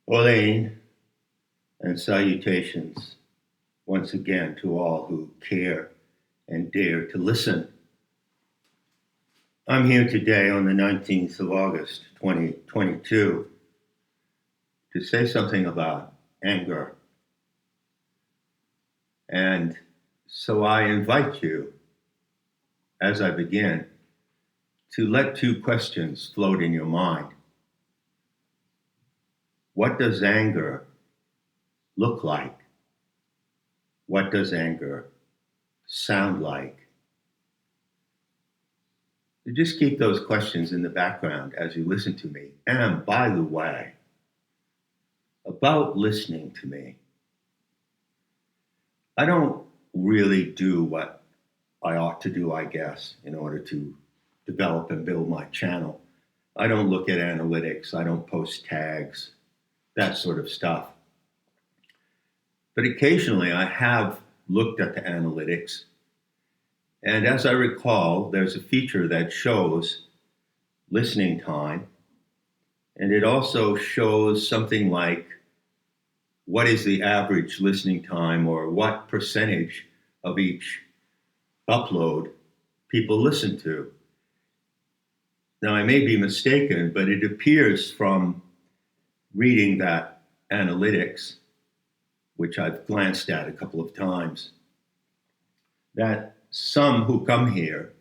Orlean, and salutations once again to all who care and dare to listen. I'm here today on the 19th of August, 2022, to say something about anger. And so I invite you, as I begin, to let two questions float in your mind. What does anger look like? What does anger sound like? You just keep those questions in the background as you listen to me. And by the way, about listening to me, I don't really do what I ought to do, I guess, in order to develop and build my channel. I don't look at analytics. I don't post tags, that sort of stuff. But occasionally I have looked at the analytics. And as I recall, there's a feature that shows listening time. And it also shows something like what is the average listening time or what percentage of each upload people listen to. Now, I may be mistaken, but it appears from reading that analytics, which I've glanced at a couple of times, that some who come here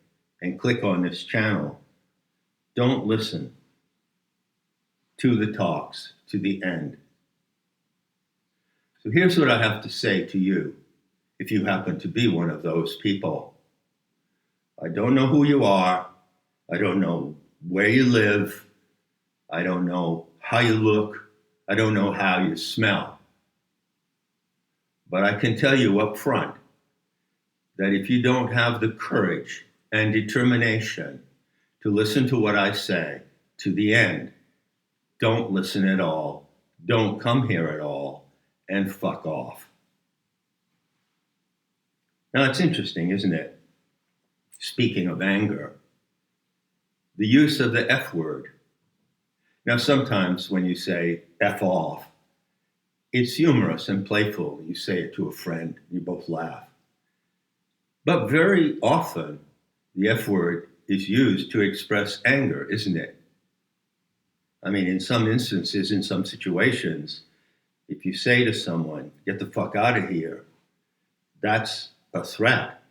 and click on this channel don't listen to the talks to the end. So here's what I have to say to you, if you happen to be one of those people. I don't know who you are. I don't know where you live. I don't know how you look. I don't know how you smell. But I can tell you up front that if you don't have the courage and determination to listen to what I say to the end, don't listen at all, don't come here at all, and fuck off. Now, it's interesting, isn't it? Speaking of anger, the use of the F word. Now, sometimes when you say F off, it's humorous and playful. You say it to a friend, you both laugh. But very often, the F word is used to express anger, isn't it? I mean, in some instances, in some situations, if you say to someone, get the fuck out of here, that's a threat.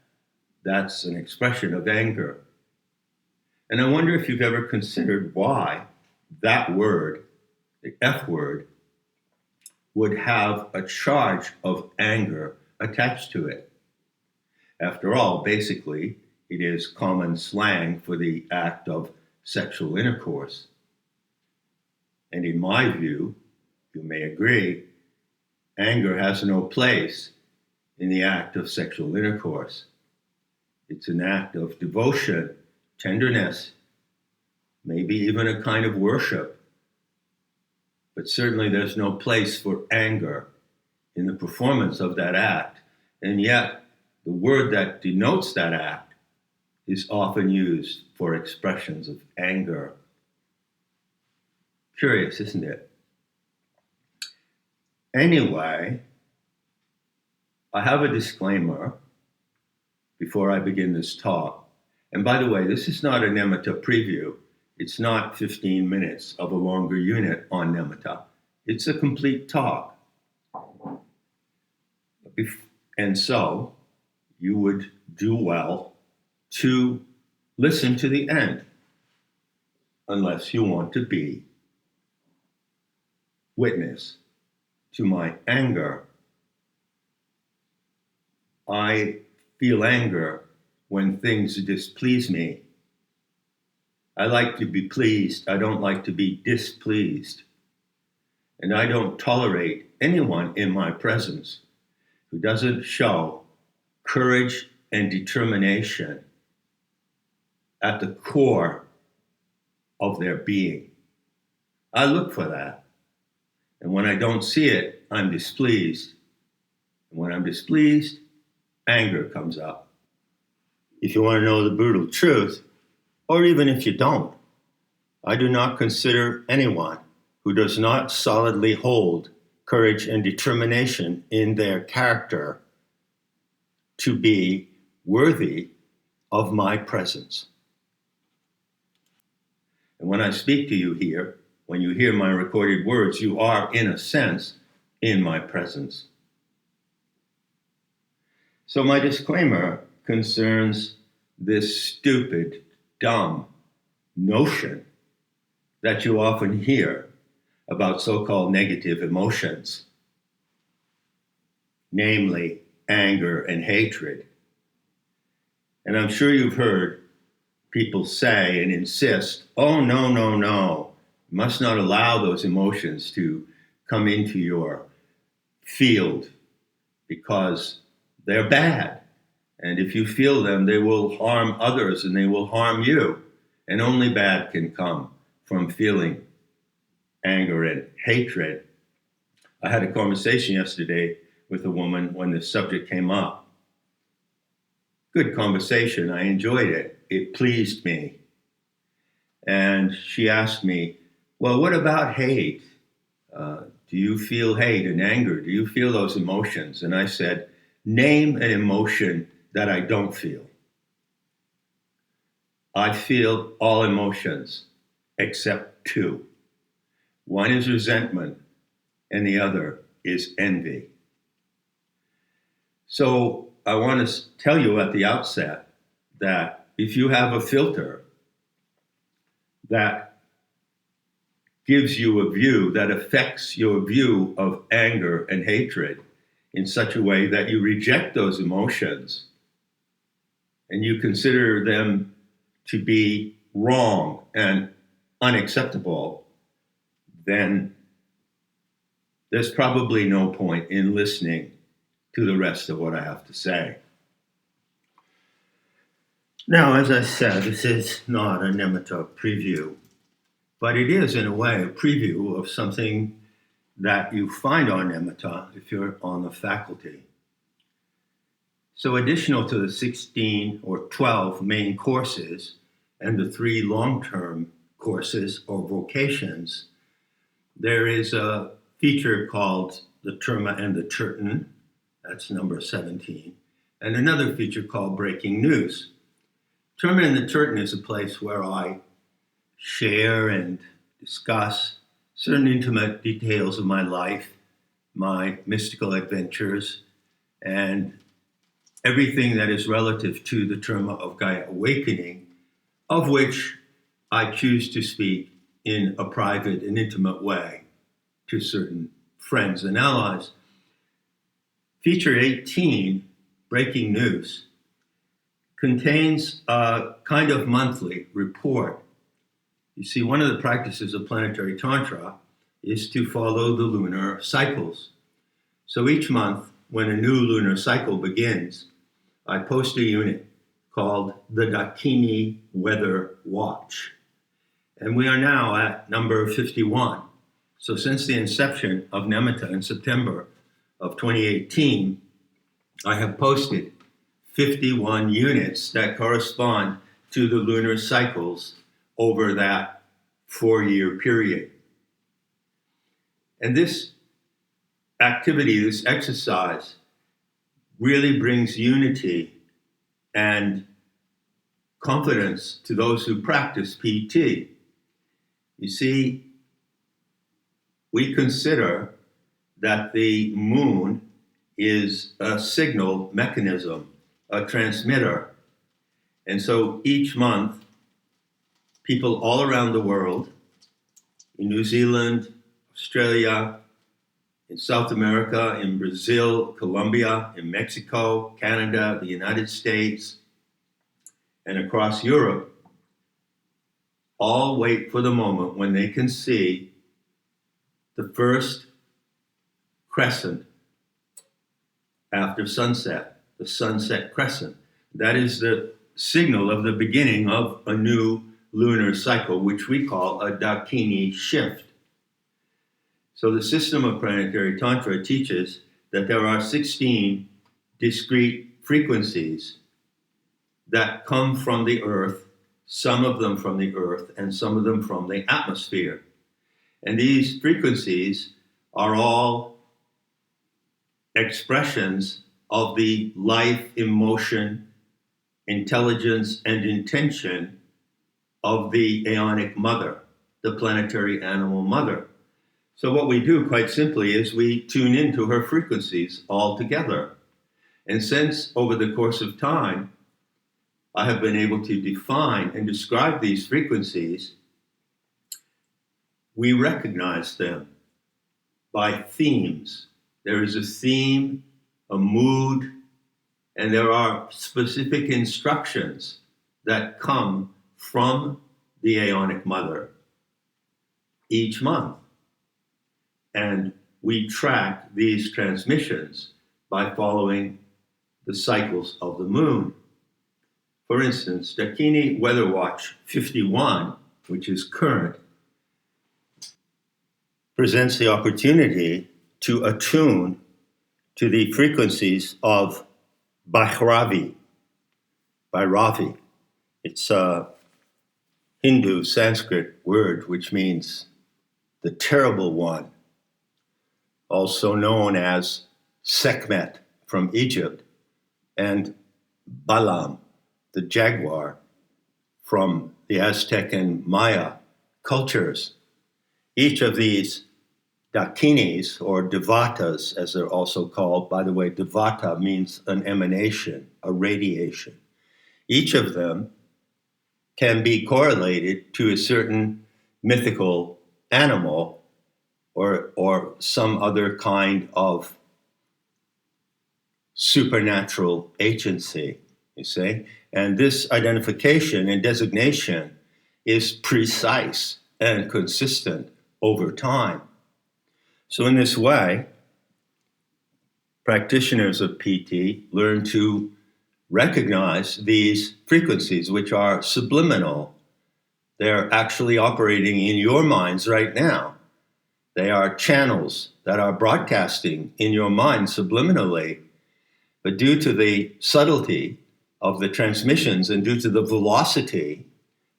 That's an expression of anger. And I wonder if you've ever considered why that word, the F word, would have a charge of anger attached to it. After all, basically, it is common slang for the act of sexual intercourse. And in my view, you may agree, anger has no place in the act of sexual intercourse. It's an act of devotion, tenderness, maybe even a kind of worship. But certainly there's no place for anger in the performance of that act. And yet, the word that denotes that act is often used for expressions of anger. Curious, isn't it? Anyway, I have a disclaimer before I begin this talk. And by the way, this is not a Nematta preview. It's not 15 minutes of a longer unit on Nematta. It's a complete talk. And so you would do well to listen to the end, unless you want to be witness to my anger. I feel anger when things displease me. I like to be pleased. I don't like to be displeased. And I don't tolerate anyone in my presence who doesn't show courage and determination at the core of their being. I look for that. And when I don't see it, I'm displeased. And when I'm displeased, anger comes up. If you want to know the brutal truth, or even if you don't, I do not consider anyone who does not solidly hold courage and determination in their character to be worthy of my presence. And when I speak to you here, when you hear my recorded words, you are, in a sense, in my presence. So my disclaimer concerns this stupid, dumb notion that you often hear about so-called negative emotions, namely anger and hatred. And I'm sure you've heard people say and insist, oh, no, no, no, you must not allow those emotions to come into your field because they're bad. And if you feel them, they will harm others and they will harm you. And only bad can come from feeling anger and hatred. I had a conversation yesterday with a woman when this subject came up. Good conversation. I enjoyed it. It pleased me. And she asked me, well, what about hate? Do you feel hate and anger? Do you feel those emotions? And I said, name an emotion that I don't feel. I feel all emotions except two. One is resentment and the other is envy. So I want to tell you at the outset that if you have a filter that gives you a view that affects your view of anger and hatred in such a way that you reject those emotions and you consider them to be wrong and unacceptable, then there's probably no point in listening to the rest of what I have to say. Now, as I said, this is not a nemitta preview, but it is, in a way, a preview of something that you find on nemitta if you're on the faculty. So additional to the 16 or 12 main courses and the 3 long-term courses or vocations, there is a feature called the Terma and the Turton, that's number 17, and another feature called Breaking News. Terma and the Turton is a place where I share and discuss certain intimate details of my life, my mystical adventures, and everything that is relative to the Terma of Gaia awakening, of which I choose to speak in a private and intimate way to certain friends and allies. Feature 18, Breaking News, contains a kind of monthly report. You see, one of the practices of Planetary Tantra is to follow the lunar cycles. So each month, when a new lunar cycle begins, I post a unit called the Dakini Weather Watch. And we are now at number 51. So since the inception of nemitta in September of 2018, I have posted 51 units that correspond to the lunar cycles over that 4-year period. And this activity, this exercise, really brings unity and confidence to those who practice PT. You see, we consider that the moon is a signal mechanism, a transmitter. And so each month, people all around the world, in New Zealand, Australia, in South America, in Brazil, Colombia, in Mexico, Canada, the United States, and across Europe, all wait for the moment when they can see the first crescent after sunset, the sunset crescent. That is the signal of the beginning of a new lunar cycle, which we call a Dakini shift. So the system of Planetary Tantra teaches that there are 16 discrete frequencies that come from the earth, some of them from the earth and some of them from the atmosphere. And these frequencies are all expressions of the life, emotion, intelligence, and intention of the aeonic mother, the planetary animal mother. So what we do quite simply is we tune into her frequencies all together. And since over the course of time, I have been able to define and describe these frequencies, we recognize them by themes. There is a theme, a mood, and there are specific instructions that come from the aeonic mother each month. And we track these transmissions by following the cycles of the moon. For instance, Dakini Weather Watch 51, which is current, presents the opportunity to attune to the frequencies of Bhairavi. Bhairavi. It's a Hindu Sanskrit word which means the terrible one, also known as Sekhmet from Egypt, and Balaam, the jaguar, from the Aztec and Maya cultures. Each of these dakinis, or devatas, as they're also called, by the way, devata means an emanation, a radiation. Each of them can be correlated to a certain mythical animal or some other kind of supernatural agency, you see? And this identification and designation is precise and consistent over time. So in this way, practitioners of PT learn to recognize these frequencies, which are subliminal. They're actually operating in your minds right now. They are channels that are broadcasting in your mind subliminally. But due to the subtlety of the transmissions and due to the velocity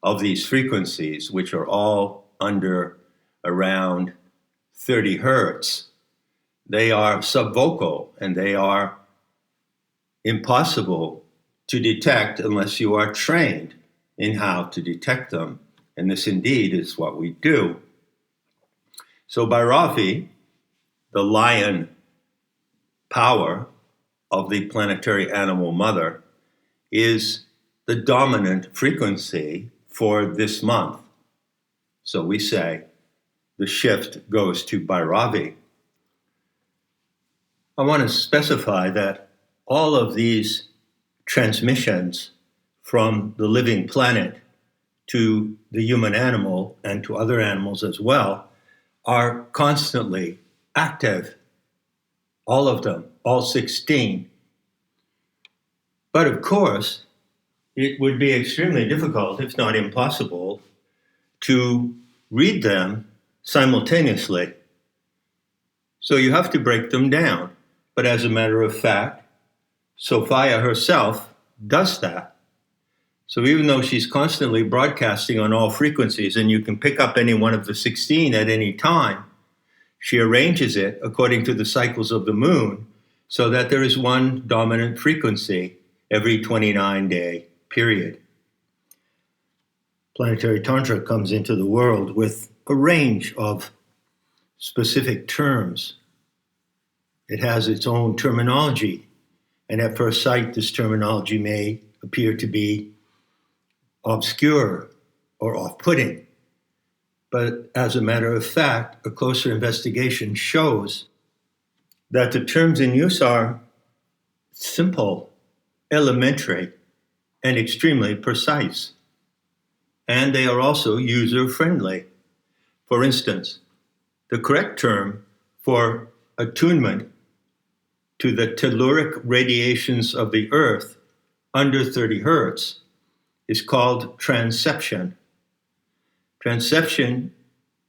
of these frequencies, which are all under around 30 hertz, they are subvocal and they are impossible to detect unless you are trained in how to detect them. And this indeed is what we do. So Bhairavi, the lion power of the planetary animal mother, is the dominant frequency for this month. So we say the shift goes to Bhairavi. I want to specify that all of these transmissions from the living planet to the human animal and to other animals as well are constantly active. All of them, all 16. But of course, it would be extremely difficult, if not impossible, to read them simultaneously. So you have to break them down. But as a matter of fact, Sophia herself does that. So even though she's constantly broadcasting on all frequencies, and you can pick up any one of the 16 at any time, she arranges it according to the cycles of the moon so that there is one dominant frequency every 29-day period. Planetary Tantra comes into the world with a range of specific terms. It has its own terminology, and at first sight, this terminology may appear to be obscure or off-putting. But as a matter of fact, a closer investigation shows that the terms in use are simple, elementary, and extremely precise. And they are also user-friendly. For instance, the correct term for attunement to the telluric radiations of the Earth under 30 hertz is called transception. Transception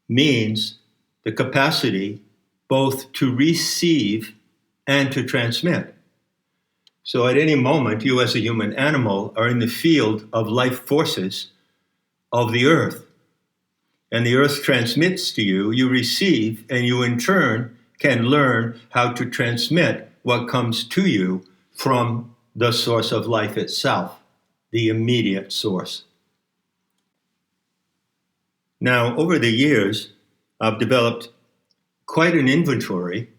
means the capacity both to receive and to transmit. So at any moment, you as a human animal are in the field of life forces of the Earth. and the earth transmits to you, you receive, and you in turn can learn how to transmit what comes to you from the source of life itself, the immediate source. Now, over the years, I've developed quite an inventory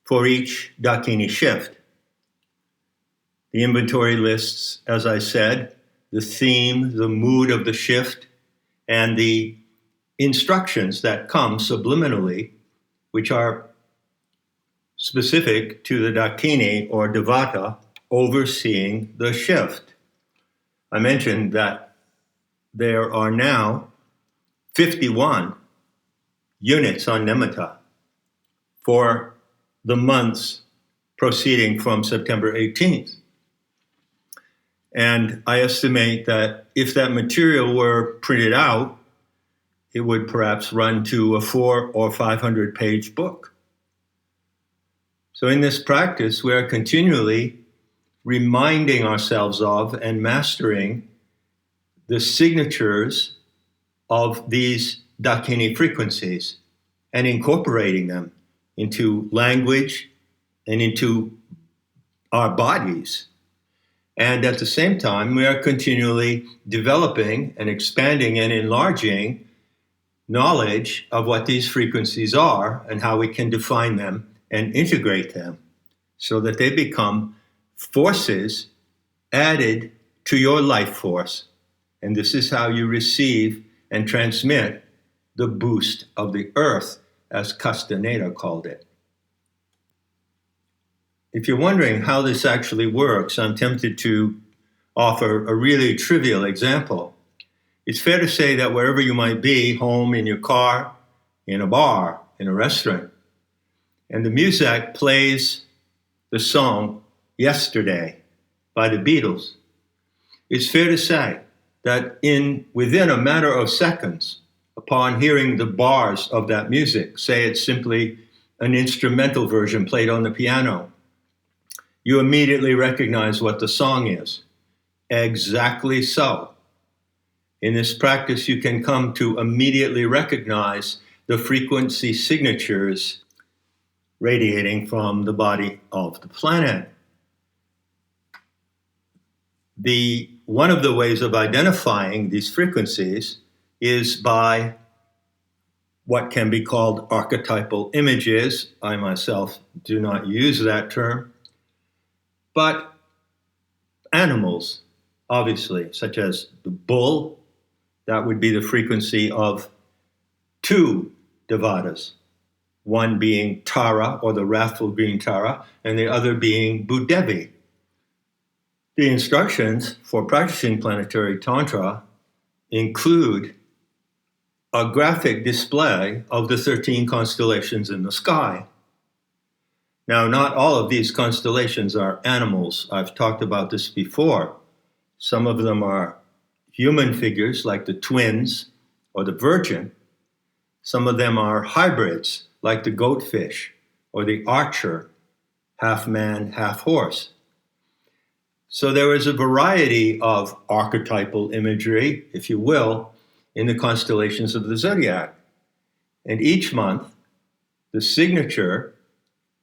for each Dakini shift. The inventory lists, as I said, the theme, the mood of the shift, and the instructions that come subliminally, which are specific to the Dakini or Devata overseeing the shift. I mentioned that there are now 51 units on Nimitta for the months proceeding from September 18th. And I estimate that if that material were printed out, it would perhaps run to a 400 or 500 page book. So in this practice, we are continually reminding ourselves of and mastering the signatures of these Dakini frequencies and incorporating them into language and into our bodies. And at the same time, we are continually developing and expanding and enlarging knowledge of what these frequencies are and how we can define them and integrate them so that they become forces added to your life force. And this is how you receive and transmit the boost of the earth, as Castaneda called it. If you're wondering how this actually works, I'm tempted to offer a really trivial example. It's fair to say that wherever you might be, home, in your car, in a bar, in a restaurant, and the music plays the song Yesterday by the Beatles, it's fair to say that within a matter of seconds, upon hearing the bars of that music, say it's simply an instrumental version played on the piano, you immediately recognize what the song is. Exactly so. In this practice, you can come to immediately recognize the frequency signatures radiating from the body of the planet. One of the ways of identifying these frequencies is by what can be called archetypal images. I myself do not use that term. But animals, obviously, such as the bull, that would be the frequency of two Devatas, one being Tara, or the wrathful green Tara, and the other being Bhudevi. The instructions for practicing Planetary Tantra include a graphic display of the 13 constellations in the sky. Now, not all of these constellations are animals. I've talked about this before. Some of them are human figures, like the twins or the Virgin. Some of them are hybrids, like the goatfish or the archer, half man, half horse. So there is a variety of archetypal imagery, if you will, in the constellations of the zodiac. And each month, the signature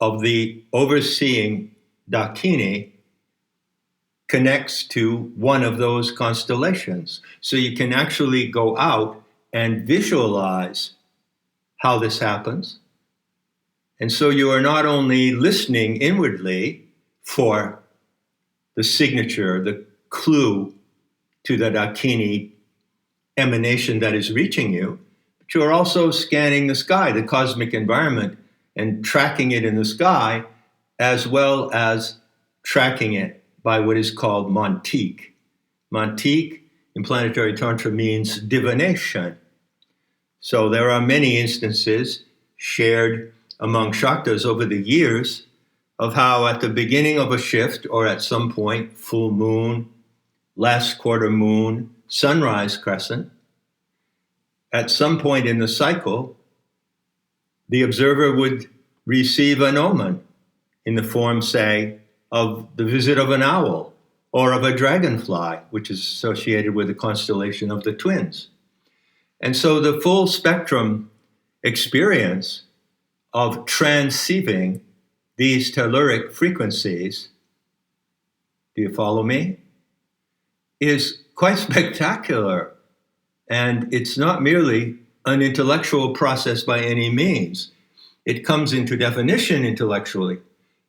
of the overseeing Dakini connects to one of those constellations. So you can actually go out and visualize how this happens. And so you are not only listening inwardly for the signature, the clue to the Dakini emanation that is reaching you, but you are also scanning the sky, the cosmic environment, and tracking it in the sky, as well as tracking it by what is called mantik. Mantik in Planetary Tantra means divination. So there are many instances shared among Shaktas over the years of how at the beginning of a shift, or at some point, full moon, last quarter moon, sunrise crescent, at some point in the cycle, the observer would receive an omen in the form, say, of the visit of an owl or of a dragonfly, which is associated with the constellation of the twins. And so the full spectrum experience of transceiving these telluric frequencies, do you follow me, is quite spectacular. And it's not merely an intellectual process by any means. It comes into definition intellectually,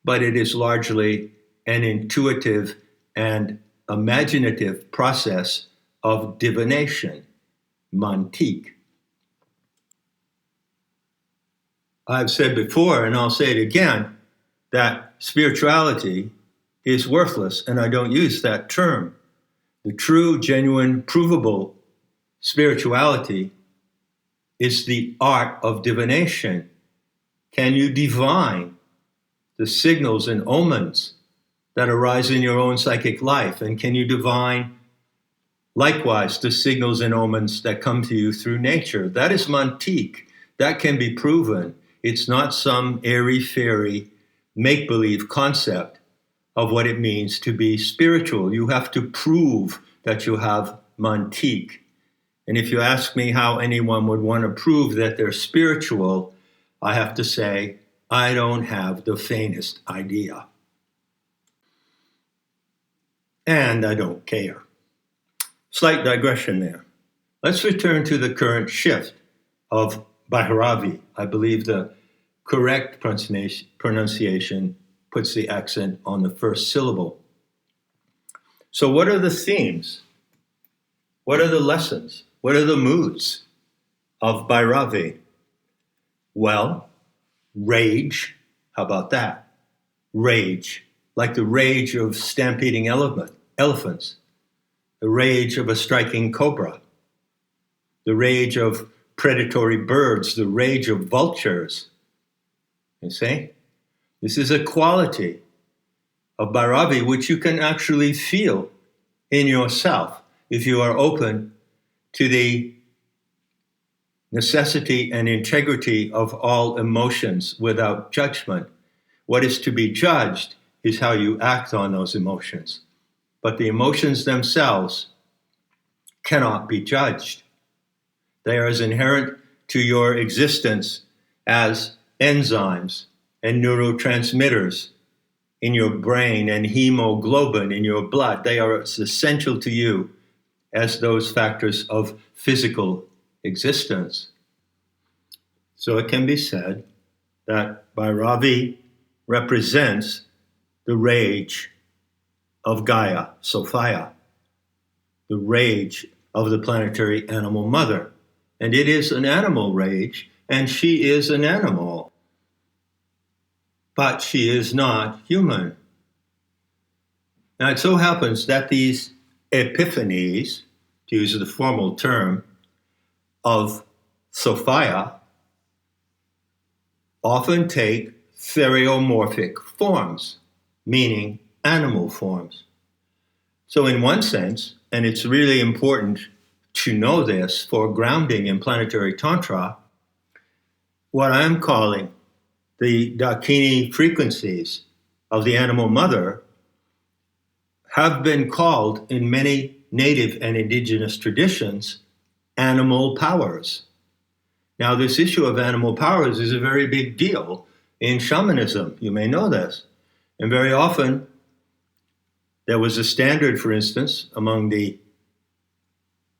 but it is largely an intuitive and imaginative process of divination, mantique. I've said before, and I'll say it again, that spirituality is worthless, and I don't use that term. The true, genuine, provable spirituality is the art of divination. Can you divine the signals and omens that arise in your own psychic life? And can you divine, likewise, the signals and omens that come to you through nature? That is mantique. That can be proven. It's not some airy-fairy, make-believe concept of what it means to be spiritual. You have to prove that you have mantique. And if you ask me how anyone would want to prove that they're spiritual, I have to say, I don't have the faintest idea. And I don't care. Slight digression there. Let's return to the current shift of Bhairavi. I believe the correct pronunciation puts the accent on the first syllable. So what are the themes? What are the lessons? What are the moods of Bhairavi? Well, rage. How about that? Rage, like the rage of stampeding elephants, the rage of a striking cobra, the rage of predatory birds, the rage of vultures. You see? This is a quality of Bhairavi which you can actually feel in yourself if you are open to the necessity and integrity of all emotions without judgment. What is to be judged is how you act on those emotions. But the emotions themselves cannot be judged. They are as inherent to your existence as enzymes and neurotransmitters in your brain and hemoglobin in your blood. They are as essential to you as those factors of physical existence. So it can be said that Bhairavi represents the rage of Gaia, Sophia, the rage of the planetary animal mother. And it is an animal rage, and she is an animal. But she is not human. Now it so happens that these epiphanies, to use the formal term, of Sophia often take theriomorphic forms, meaning animal forms. So in one sense, and it's really important to know this for grounding in Planetary Tantra, what I'm calling the Dakini frequencies of the animal mother have been called in many native and indigenous traditions animal powers. Now, this issue of animal powers is a very big deal in shamanism. You may know this. And very often, there was a standard, for instance, among the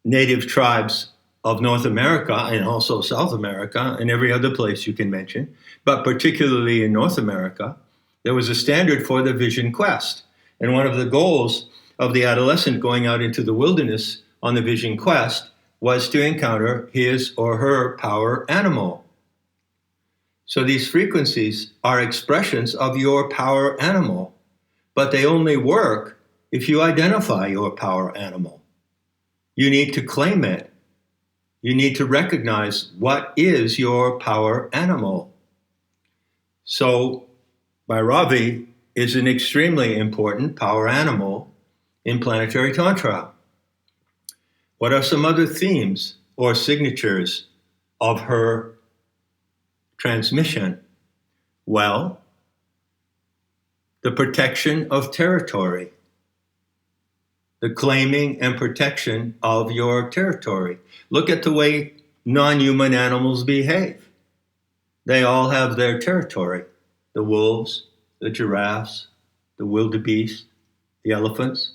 native tribes of North America and also South America and every other place you can mention, but particularly in North America, there was a standard for the vision quest. And one of the goals of the adolescent going out into the wilderness on the vision quest was to encounter his or her power animal. So these frequencies are expressions of your power animal, but they only work if you identify your power animal. You need to claim it. You need to recognize what is your power animal. So Bhairavi is an extremely important power animal in Planetary Tantra. What are some other themes or signatures of her transmission? Well, the protection of territory, the claiming and protection of your territory. Look at the way non-human animals behave. They all have their territory. The wolves, the giraffes, the wildebeest, the elephants.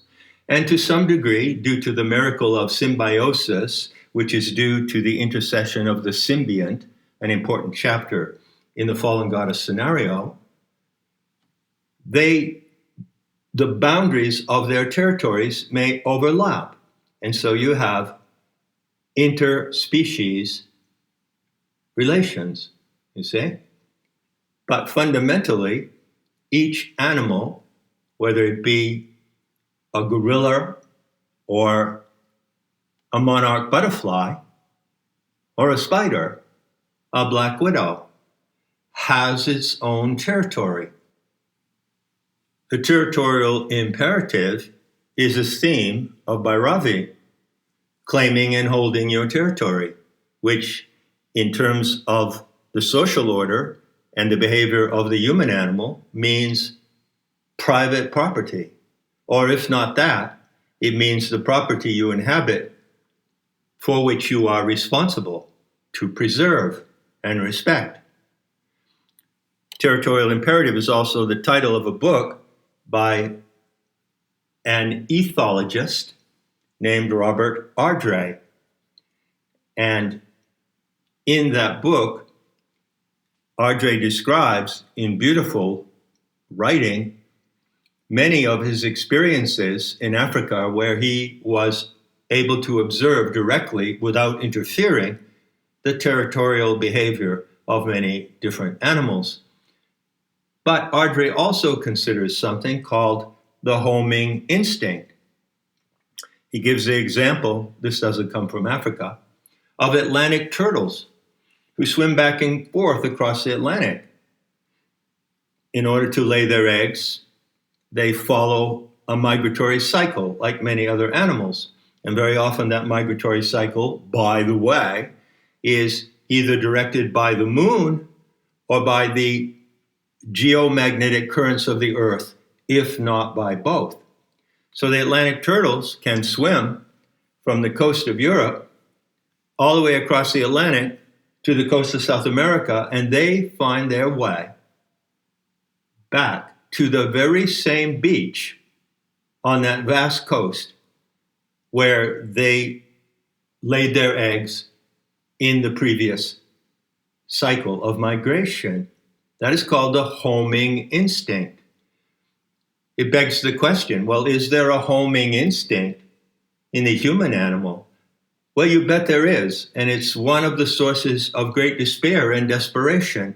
And to some degree, due to the miracle of symbiosis, which is due to the intercession of the symbiont, an important chapter in the fallen goddess scenario, the boundaries of their territories may overlap. And so you have interspecies relations, you see? But fundamentally, each animal, whether it be a gorilla or a monarch butterfly or a spider, a black widow, has its own territory. The territorial imperative is a theme of Bhairavi, claiming and holding your territory, which in terms of the social order and the behavior of the human animal means private property. Or if not that, it means the property you inhabit for which you are responsible to preserve and respect. Territorial imperative is also the title of a book by an ethologist named Robert Ardrey. And in that book, Ardrey describes in beautiful writing many of his experiences in Africa where he was able to observe directly, without interfering, the territorial behavior of many different animals. But Ardrey also considers something called the homing instinct. He gives the example, this doesn't come from Africa, of Atlantic turtles who swim back and forth across the Atlantic. In order to lay their eggs, they follow a migratory cycle like many other animals. And very often that migratory cycle, by the way, is either directed by the moon or by the geomagnetic currents of the earth, if not by both. So the Atlantic turtles can swim from the coast of Europe all the way across the Atlantic to the coast of South America, and they find their way back to the very same beach on that vast coast where they laid their eggs in the previous cycle of migration. That is called the homing instinct. It begs the question, well, is there a homing instinct in the human animal? Well, you bet there is, and it's one of the sources of great despair and desperation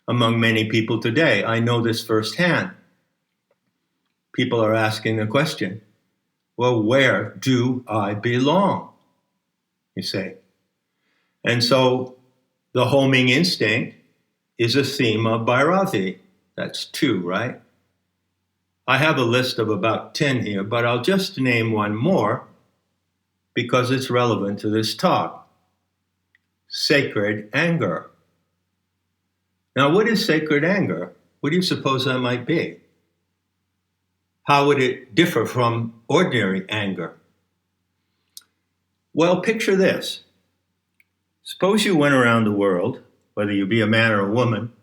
among many people today. I know this firsthand. People are asking the question, well, where do I belong? You say. And so the homing instinct is a theme of Bhairavi. That's 2, right? I have a list of about 10 here, but I'll just name one more because it's relevant to this talk. Sacred anger. Now, what is sacred anger? What do you suppose that might be? How would it differ from ordinary anger? Well, picture this. Suppose you went around the world, whether you be a man or a woman,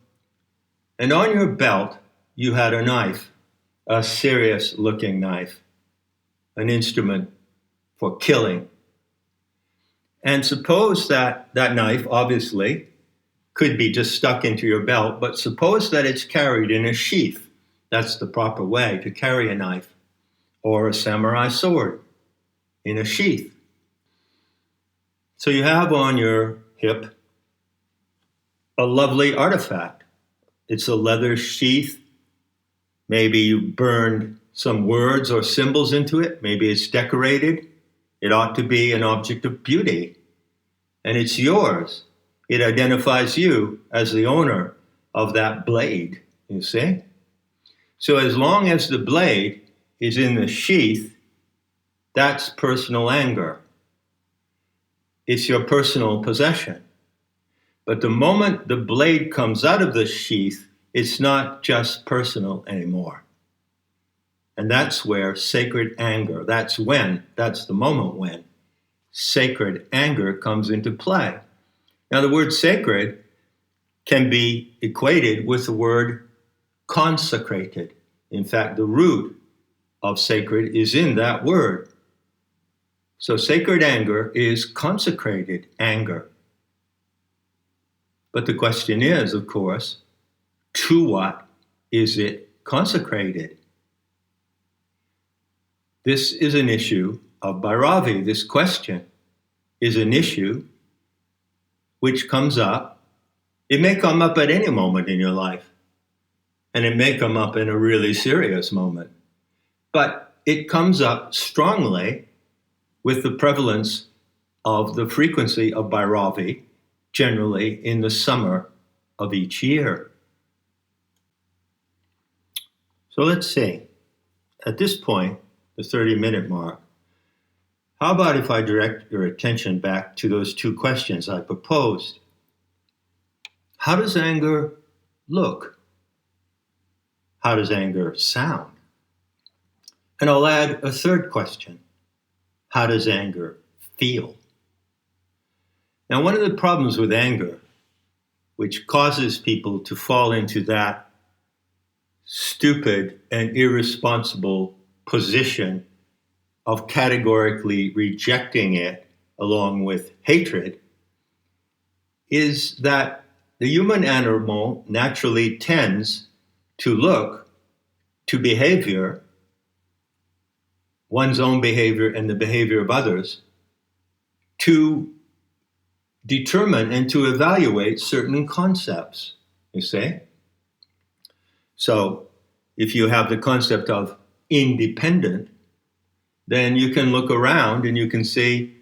and on your belt you had a knife, a serious-looking knife, an instrument for killing. And suppose that that knife, obviously, could be just stuck into your belt, but suppose that it's carried in a sheath. That's the proper way to carry a knife, or a samurai sword in a sheath. So you have on your hip a lovely artifact. It's a leather sheath. Maybe you burned some words or symbols into it. Maybe it's decorated. It ought to be an object of beauty. And it's yours. It identifies you as the owner of that blade, you see? So as long as the blade is in the sheath, that's personal anger. It's your personal possession. But the moment the blade comes out of the sheath, it's not just personal anymore. And that's where sacred anger, that's the moment when sacred anger comes into play. Now, the word sacred can be equated with the word consecrated. In fact, the root of sacred is in that word. So sacred anger is consecrated anger. But the question is, of course, to what is it consecrated? This is an issue of Bhairavi. This question is an issue which comes up. It may come up at any moment in your life, and it may come up in a really serious moment. But it comes up strongly with the prevalence of the frequency of Bhairavi, generally in the summer of each year. So let's see, at this point, the 30-minute mark, how about if I direct your attention back to those two questions I proposed? How does anger look? How does anger sound? And I'll add a third question. How does anger feel? Now, one of the problems with anger, which causes people to fall into that stupid and irresponsible position of categorically rejecting it along with hatred, is that the human animal naturally tends to look to behavior, one's own behavior and the behavior of others, to determine and to evaluate certain concepts, you see? So if you have the concept of independent, then you can look around and you can see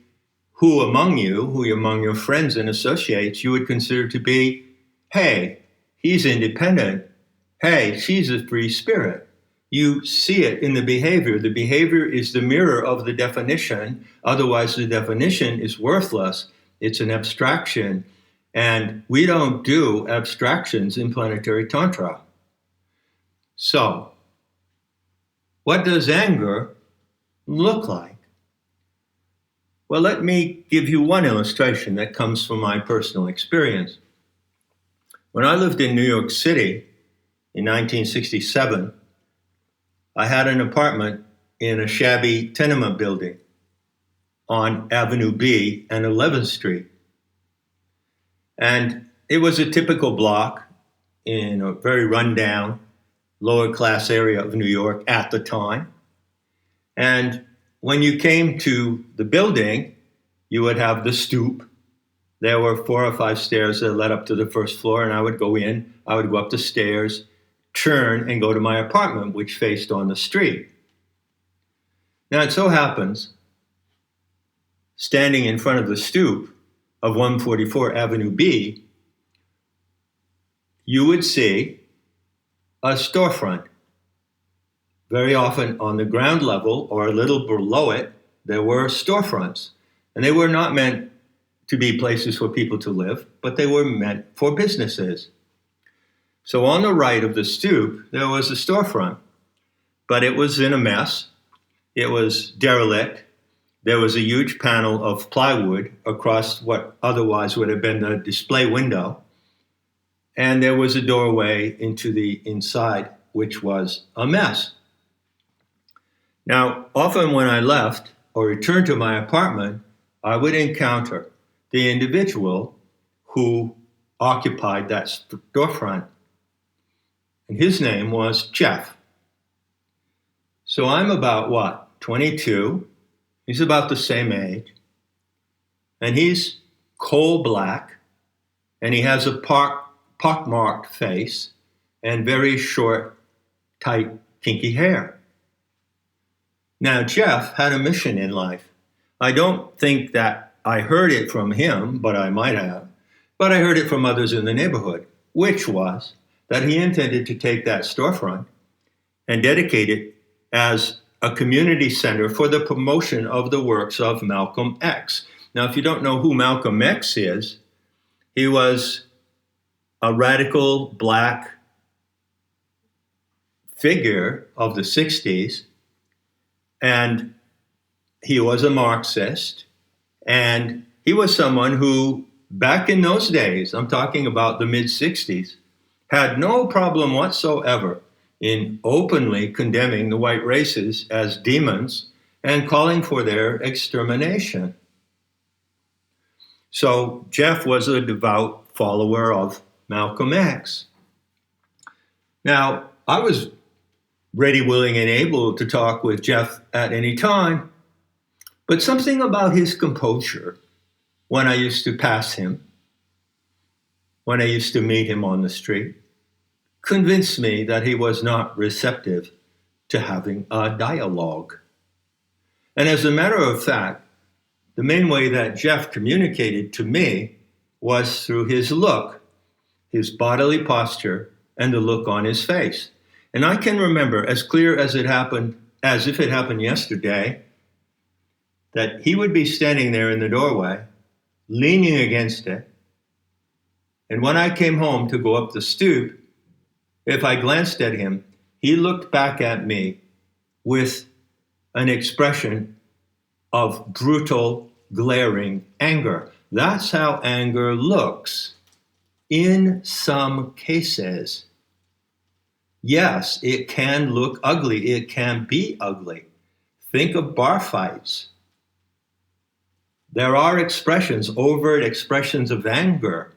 who among your friends and associates you would consider to be, hey, he's independent. Hey, she's a free spirit. You see it in the behavior. The behavior is the mirror of the definition. Otherwise, the definition is worthless. It's an abstraction. And we don't do abstractions in Planetary Tantra. So, what does anger look like? Well, let me give you one illustration that comes from my personal experience. When I lived in New York City in 1967, I had an apartment in a shabby tenement building on Avenue B and 11th Street. And it was a typical block in a very rundown, lower class area of New York at the time. And when you came to the building, you would have the stoop. There were 4 or 5 stairs that led up to the first floor, and I would go in, I would go up the stairs, turn, and go to my apartment, which faced on the street. Now, it so happens, standing in front of the stoop of 144 Avenue B, you would see a storefront. Very often on the ground level or a little below it, there were storefronts. And they were not meant to be places for people to live, but they were meant for businesses. So on the right of the stoop, there was a storefront, but it was in a mess. It was derelict. There was a huge panel of plywood across what otherwise would have been the display window. And there was a doorway into the inside, which was a mess. Now, often when I left or returned to my apartment, I would encounter the individual who occupied that storefront. And his name was Jeff. So I'm about, 22? He's about the same age. And he's coal black, and he has a pockmarked face and very short, tight, kinky hair. Now, Jeff had a mission in life. I don't think that I heard it from him, but I might have. But I heard it from others in the neighborhood, which was that he intended to take that storefront and dedicate it as a community center for the promotion of the works of Malcolm X. Now, if you don't know who Malcolm X is, he was a radical black figure of the 60s, and he was a Marxist, and he was someone who back in those days, I'm talking about the mid-60s, had no problem whatsoever in openly condemning the white races as demons and calling for their extermination. So Jeff was a devout follower of Malcolm X. Now, I was ready, willing, and able to talk with Jeff at any time, but something about his composure when I used to pass him, when I used to meet him on the street, convinced me that he was not receptive to having a dialogue. And as a matter of fact, the main way that Jeff communicated to me was through his look, his bodily posture, and the look on his face. And I can remember as clear as if it happened yesterday, that he would be standing there in the doorway, leaning against it. And when I came home to go up the stoop, if I glanced at him, he looked back at me with an expression of brutal, glaring anger. That's how anger looks in some cases. Yes, it can look ugly. It can be ugly. Think of bar fights. There are expressions, overt expressions of anger,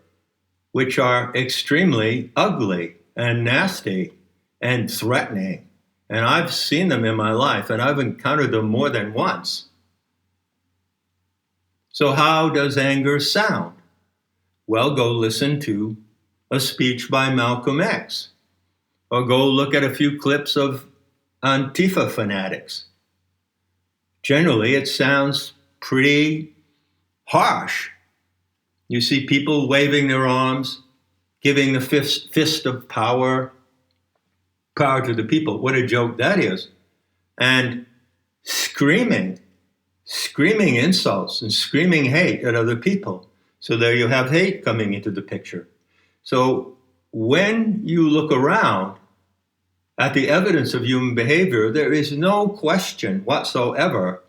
which are extremely ugly and nasty and threatening. And I've seen them in my life, and I've encountered them more than once. So how does anger sound? Well, go listen to a speech by Malcolm X, or go look at a few clips of Antifa fanatics. Generally, it sounds pretty harsh. You see people waving their arms, giving the fist of power to the people. What a joke that is. And screaming insults and screaming hate at other people. So there you have hate coming into the picture. So when you look around at the evidence of human behavior, there is no question whatsoever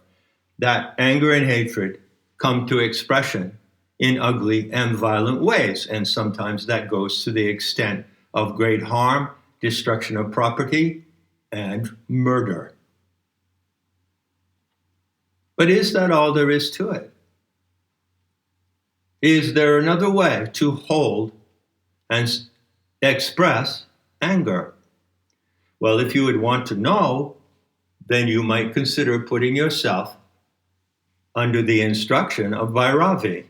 that anger and hatred come to expression in ugly and violent ways. And sometimes that goes to the extent of great harm, destruction of property, and murder. But is that all there is to it? Is there another way to hold and express anger? Well, if you would want to know, then you might consider putting yourself under the instruction of Bhairavi.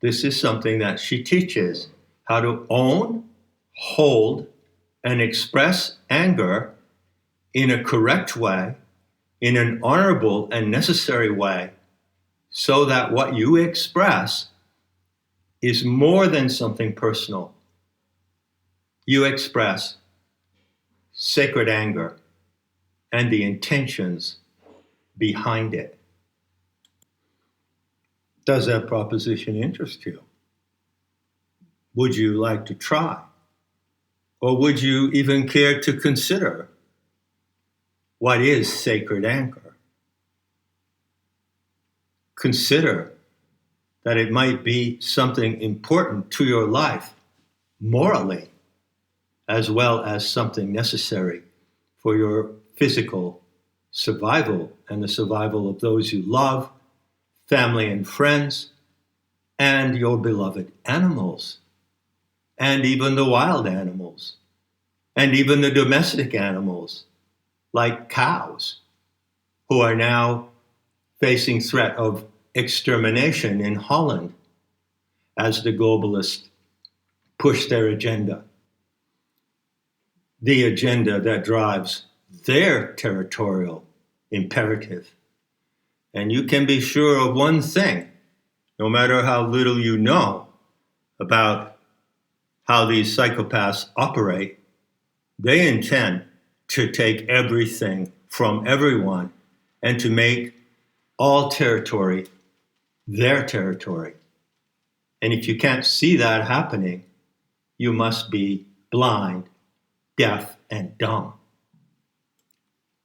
This is something that she teaches, how to own, hold, and express anger in a correct way, in an honorable and necessary way, so that what you express is more than something personal. You express sacred anger and the intentions behind it. Does that proposition interest you? Would you like to try? Or would you even care to consider what is sacred anger? Consider that it might be something important to your life morally, as well as something necessary for your physical survival and the survival of those you love, family and friends, and your beloved animals, and even the wild animals, and even the domestic animals, like cows, who are now facing threat of extermination in Holland as the globalists push their agenda, the agenda that drives their territorial imperative. And you can be sure of one thing, no matter how little you know about how these psychopaths operate, they intend to take everything from everyone and to make all territory their territory. And if you can't see that happening, you must be blind, deaf, and dumb.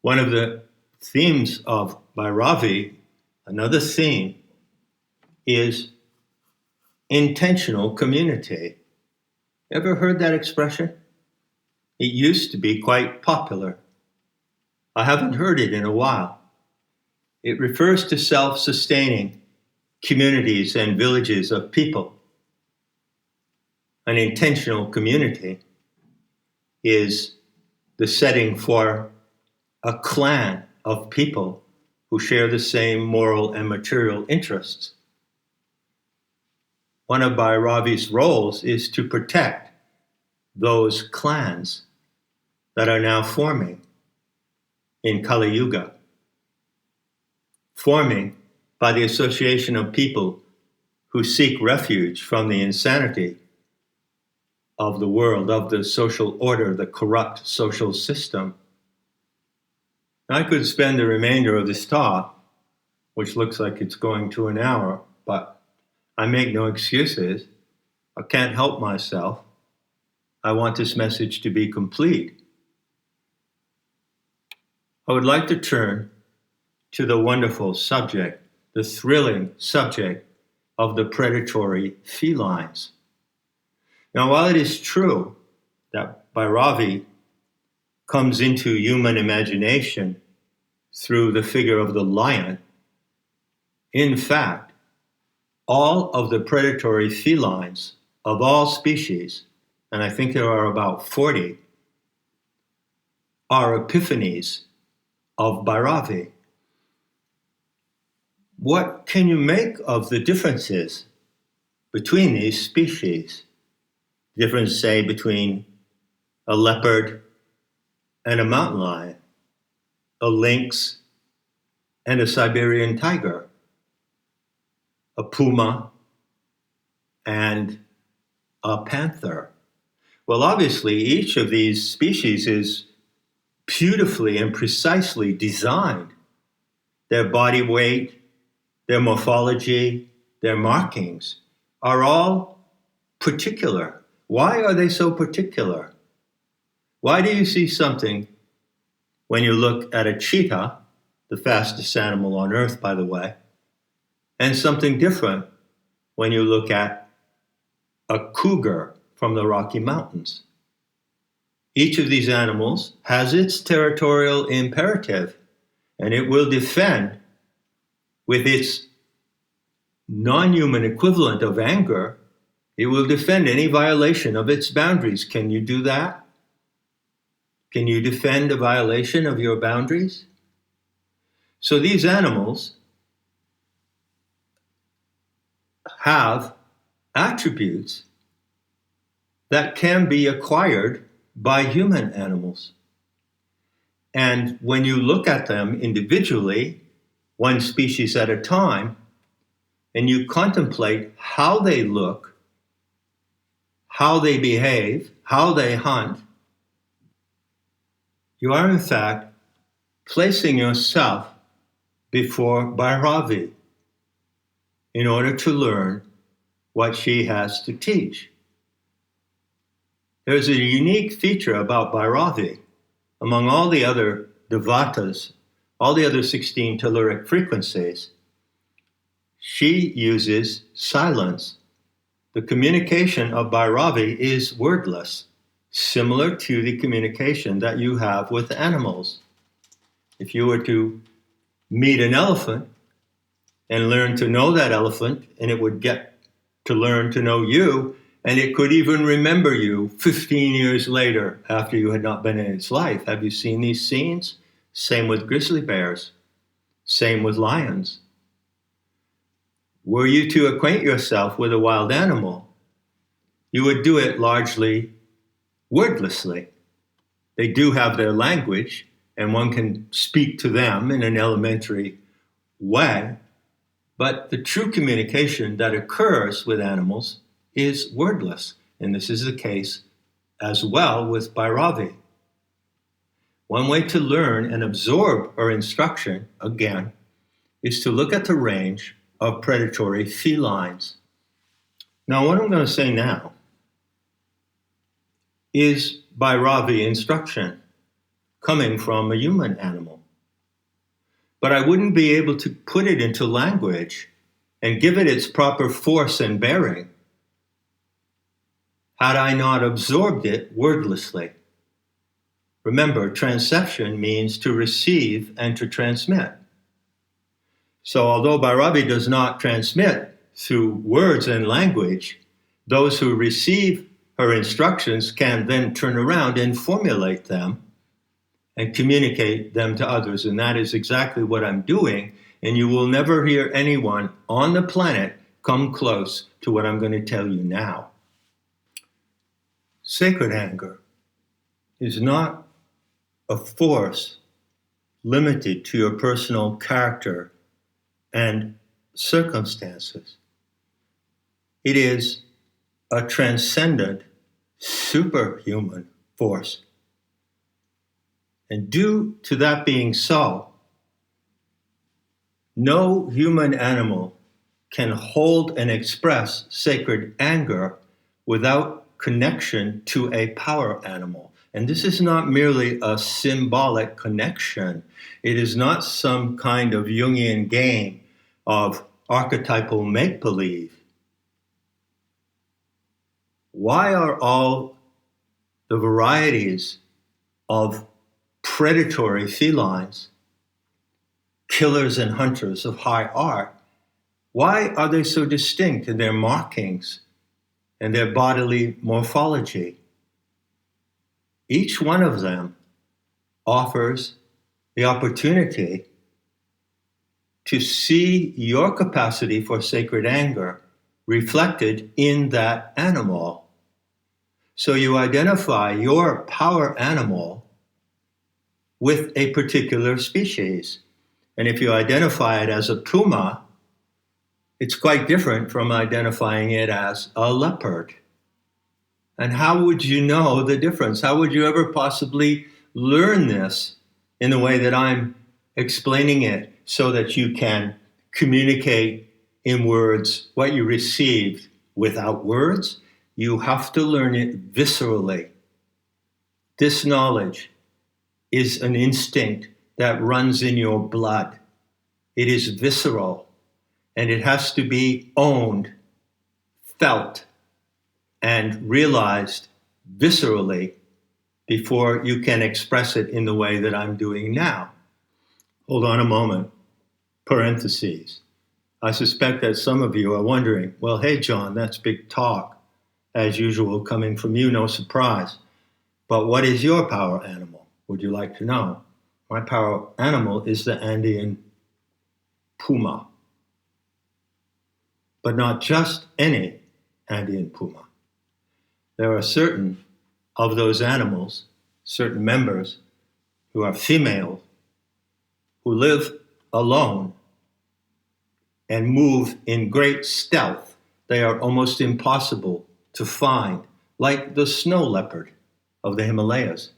One of the themes of Bhairavi, another theme, is intentional community. Ever heard that expression? It used to be quite popular. I haven't heard it in a while. It refers to self-sustaining communities and villages of people. An intentional community is the setting for a clan of people who share the same moral and material interests. One of Bhairavi's roles is to protect those clans that are now forming in Kali Yuga, forming by the association of people who seek refuge from the insanity of the world, of the social order, the corrupt social system. I could spend the remainder of this talk, which looks like it's going to an hour, but I make no excuses. I can't help myself. I want this message to be complete. I would like to turn to the wonderful subject, the thrilling subject of the predatory felines. Now, while it is true that Bhairavi comes into human imagination through the figure of the lion, in fact, all of the predatory felines of all species, and I think there are about 40, are epiphanies of Bhairavi. What can you make of the differences between these species? The difference, say, between a leopard and a mountain lion, a lynx and a Siberian tiger, a puma and a panther. Well, obviously, each of these species is beautifully and precisely designed. Their body weight, their morphology, their markings are all particular. Why are they so particular? Why do you see something when you look at a cheetah, the fastest animal on earth, by the way, and something different when you look at a cougar from the Rocky Mountains? Each of these animals has its territorial imperative, and it will defend with its non-human equivalent of anger. It will defend any violation of its boundaries. Can you do that? Can you defend a violation of your boundaries? So these animals have attributes that can be acquired by human animals. And when you look at them individually, one species at a time, and you contemplate how they look, how they behave, how they hunt, you are in fact placing yourself before Bhairavi in order to learn what she has to teach. There's a unique feature about Bhairavi among all the other devatas, all the other 16 telluric frequencies. She uses silence. The communication of Bhairavi is wordless, similar to the communication that you have with animals. If you were to meet an elephant and learn to know that elephant, and it would get to learn to know you, and it could even remember you 15 years later after you had not been in its life. Have you seen these scenes? Same with grizzly bears. Same with lions. Were you to acquaint yourself with a wild animal, you would do it largely wordlessly. They do have their language, and one can speak to them in an elementary way, but the true communication that occurs with animals is wordless, and this is the case as well with Bhairavi. One way to learn and absorb her instruction, again, is to look at the range of predatory felines. Now, what I'm going to say now is Bhairavi instruction coming from a human animal. But I wouldn't be able to put it into language and give it its proper force and bearing had I not absorbed it wordlessly. Remember, transception means to receive and to transmit. So although Bhairavi does not transmit through words and language, those who receive her instructions can then turn around and formulate them and communicate them to others. And that is exactly what I'm doing. And you will never hear anyone on the planet come close to what I'm going to tell you now. Sacred anger is not a force limited to your personal character and circumstances. It is a transcendent, superhuman force. And due to that being so, no human animal can hold and express sacred anger without connection to a power animal. And this is not merely a symbolic connection. It is not some kind of Jungian game of archetypal make-believe. Why are all the varieties of predatory felines, killers and hunters of high art, why are they so distinct in their markings and their bodily morphology? Each one of them offers the opportunity to see your capacity for sacred anger reflected in that animal. So you identify your power animal with a particular species. And if you identify it as a puma, it's quite different from identifying it as a leopard. And how would you know the difference? How would you ever possibly learn this in the way that I'm explaining it so that you can communicate in words what you received without words? You have to learn it viscerally. This knowledge is an instinct that runs in your blood. It is visceral, and it has to be owned, felt, and realized viscerally before you can express it in the way that I'm doing now. Hold on a moment. Parentheses. I suspect that some of you are wondering, well, hey, John, that's big talk. As usual, coming from you, no surprise. But what is your power animal? Would you like to know? My power animal is the Andean puma. But not just any Andean puma. There are certain of those animals, certain members who are female, who live alone and move in great stealth. They are almost impossible to find, like the snow leopard of the Himalayas.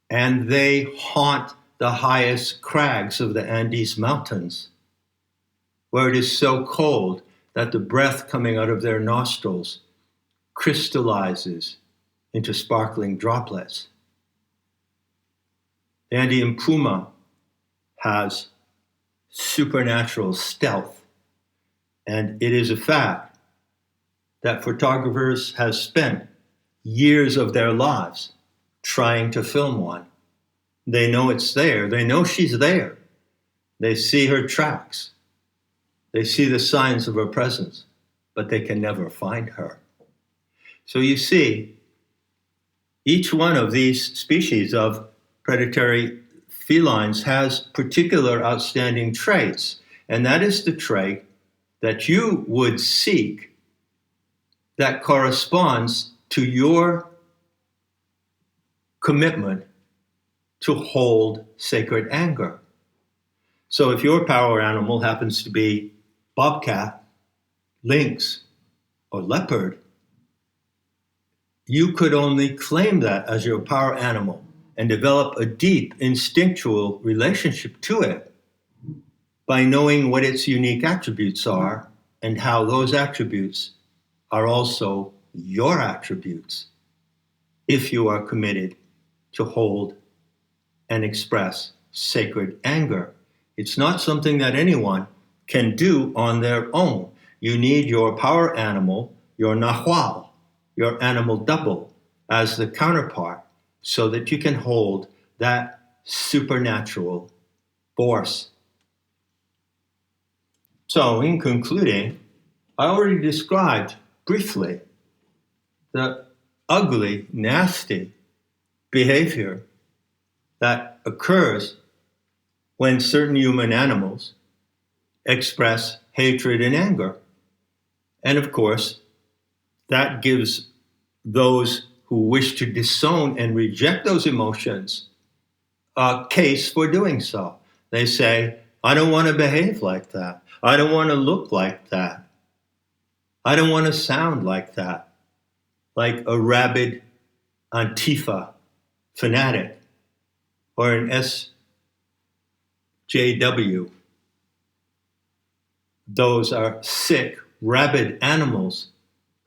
And they haunt the highest crags of the Andes Mountains, where it is so cold that the breath coming out of their nostrils crystallizes into sparkling droplets. The Andean puma has supernatural stealth, and it is a fact that photographers have spent years of their lives trying to film one. They know it's there. They know she's there. They see her tracks. They see the signs of her presence, but they can never find her. So you see, each one of these species of predatory felines has particular outstanding traits, and that is the trait that you would seek that corresponds to your commitment to hold sacred anger. So if your power animal happens to be bobcat, lynx, or leopard, you could only claim that as your power animal and develop a deep instinctual relationship to it by knowing what its unique attributes are and how those attributes are also your attributes if you are committed to hold and express sacred anger. It's not something that anyone can do on their own. You need your power animal your nahual, your animal double, as the counterpart, so that you can hold that supernatural force. So, in concluding, I already described briefly the ugly, nasty behavior that occurs when certain human animals express hatred and anger. And of course, that gives those who wish to disown and reject those emotions a case for doing so. They say, I don't want to behave like that. I don't want to look like that. I don't want to sound like that, like a rabid Antifa fanatic or an SJW. Those are sick, rabid animals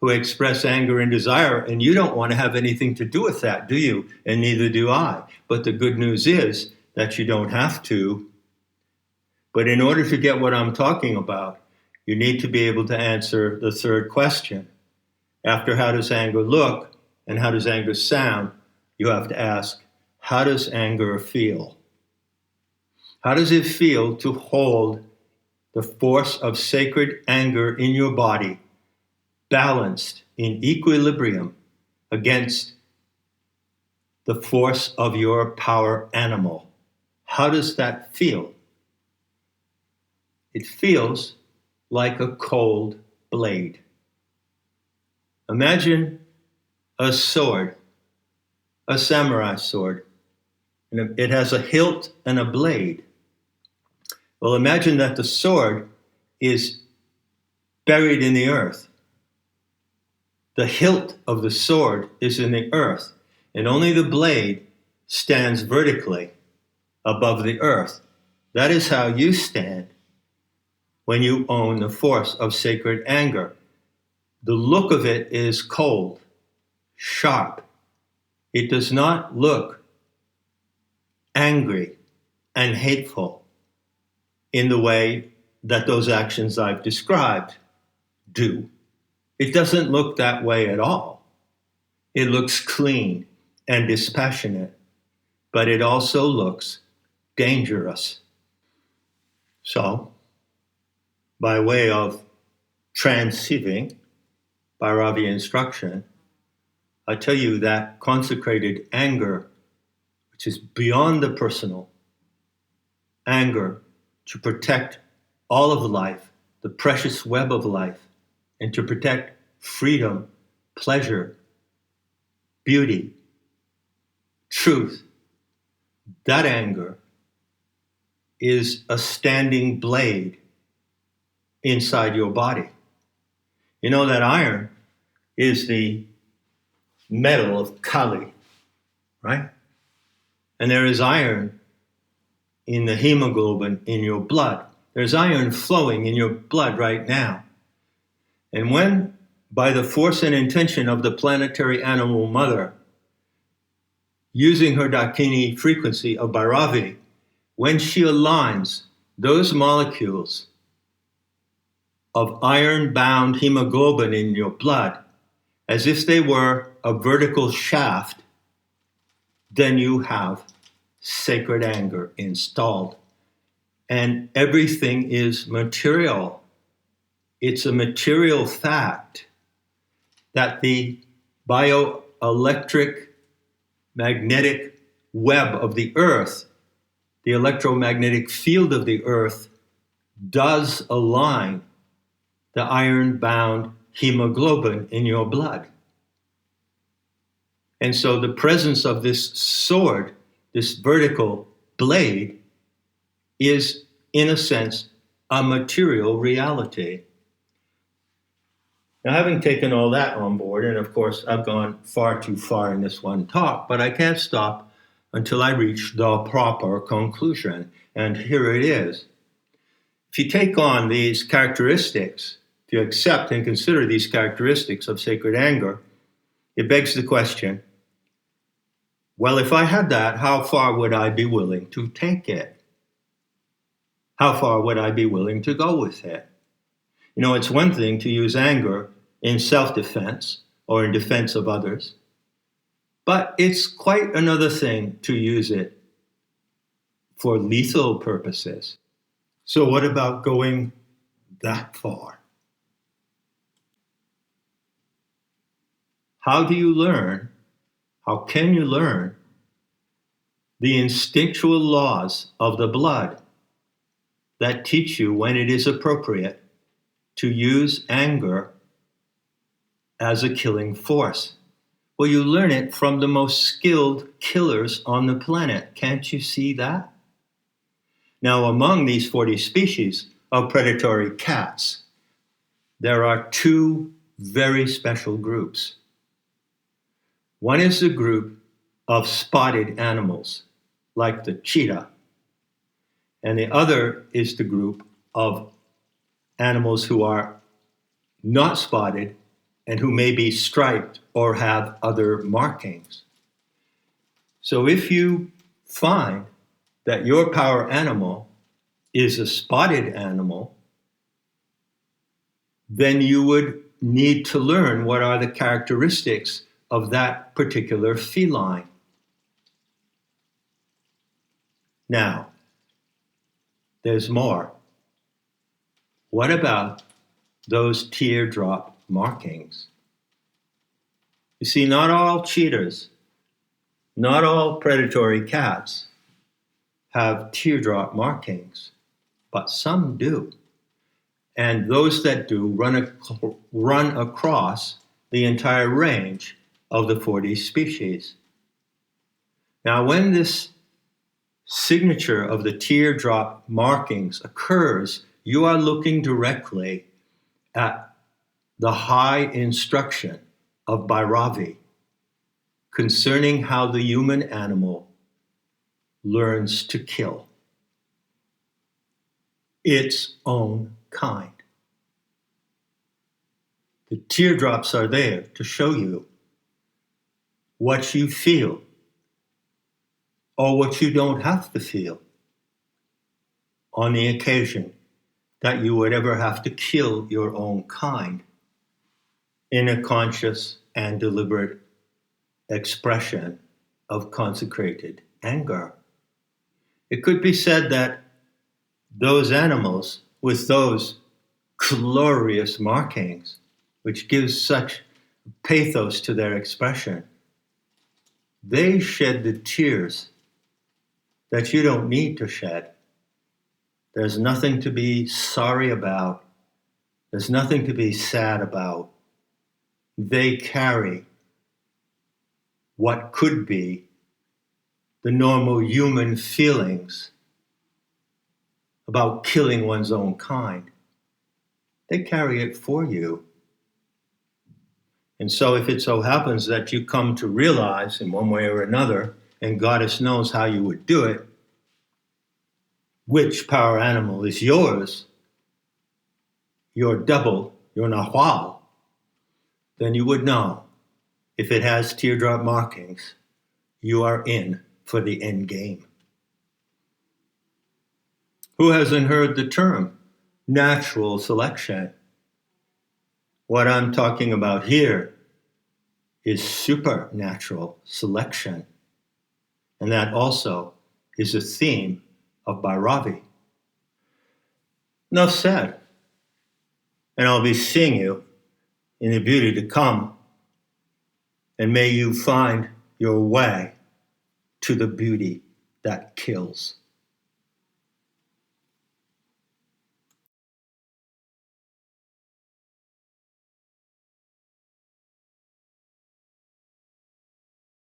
who express anger and desire, and you don't want to have anything to do with that, do you? And neither do I. But the good news is that you don't have to. But in order to get what I'm talking about, you need to be able to answer the third question. After how does anger look and how does anger sound, you have to ask, how does anger feel? How does it feel to hold the force of sacred anger in your body, balanced in equilibrium against the force of your power animal? How does that feel? It feels like a cold blade. Imagine a sword, a samurai sword, and it has a hilt and a blade. Well, imagine that the sword is buried in the earth. The hilt of the sword is in the earth, and only the blade stands vertically above the earth. That is how you stand when you own the force of sacred anger. The look of it is cold, sharp. It does not look angry and hateful in the way that those actions I've described do. It doesn't look that way at all. It looks clean and dispassionate, but it also looks dangerous. So, by way of transceiving Bhairavi instruction, I tell you that consecrated anger, which is beyond the personal, anger to protect all of life, the precious web of life, and to protect freedom, pleasure, beauty, truth, that anger is a standing blade inside your body. You know that iron is the metal of Kali, right? And there is iron in the hemoglobin in your blood. There's iron flowing in your blood right now. And when, by the force and intention of the planetary animal mother, using her Dakini frequency of Bhairavi, when she aligns those molecules of iron-bound hemoglobin in your blood as if they were a vertical shaft, then you have sacred anger installed. And everything is material. It's a material fact that the bioelectric magnetic web of the earth, the electromagnetic field of the earth, does align the iron-bound hemoglobin in your blood. And so the presence of this sword, this vertical blade, is, in a sense, a material reality. Now, having taken all that on board, and of course, I've gone far too far in this one talk, but I can't stop until I reach the proper conclusion. And here it is. If you take on these characteristics, if you accept and consider these characteristics of sacred anger, it begs the question, well, if I had that, how far would I be willing to take it? How far would I be willing to go with it? You know, it's one thing to use anger in self-defense or in defense of others. But it's quite another thing to use it for lethal purposes. So what about going that far? How do you learn? How can you learn the instinctual laws of the blood that teach you when it is appropriate to use anger as a killing force? Well, you learn it from the most skilled killers on the planet. Can't you see that? Now, among these 40 species of predatory cats, there are two very special groups. One is the group of spotted animals, like the cheetah, and the other is the group of animals who are not spotted and who may be striped or have other markings. So if you find that your power animal is a spotted animal, then you would need to learn what are the characteristics of that particular feline. Now, there's more. What about those teardrop markings? You see, not all cheetahs, not all predatory cats have teardrop markings, but some do. And those that do run across the entire range of the 40 species. Now, when this signature of the teardrop markings occurs, you are looking directly at the high instruction of Bhairavi concerning how the human animal learns to kill its own kind. The teardrops are there to show you what you feel or what you don't have to feel on the occasion that you would ever have to kill your own kind in a conscious and deliberate expression of consecrated anger. It could be said that those animals with those glorious markings, which gives such pathos to their expression, they shed the tears that you don't need to shed. There's nothing to be sorry about. There's nothing to be sad about. They carry what could be the normal human feelings about killing one's own kind. They carry it for you. And so if it so happens that you come to realize in one way or another, and Goddess knows how you would do it, which power animal is yours, your double, your Nahual, then you would know if it has teardrop markings, you are in for the end game. Who hasn't heard the term natural selection? What I'm talking about here is supernatural selection. And that also is a theme of Bhairavi. Enough said. And I'll be seeing you in the beauty to come. And may you find your way to the beauty that kills.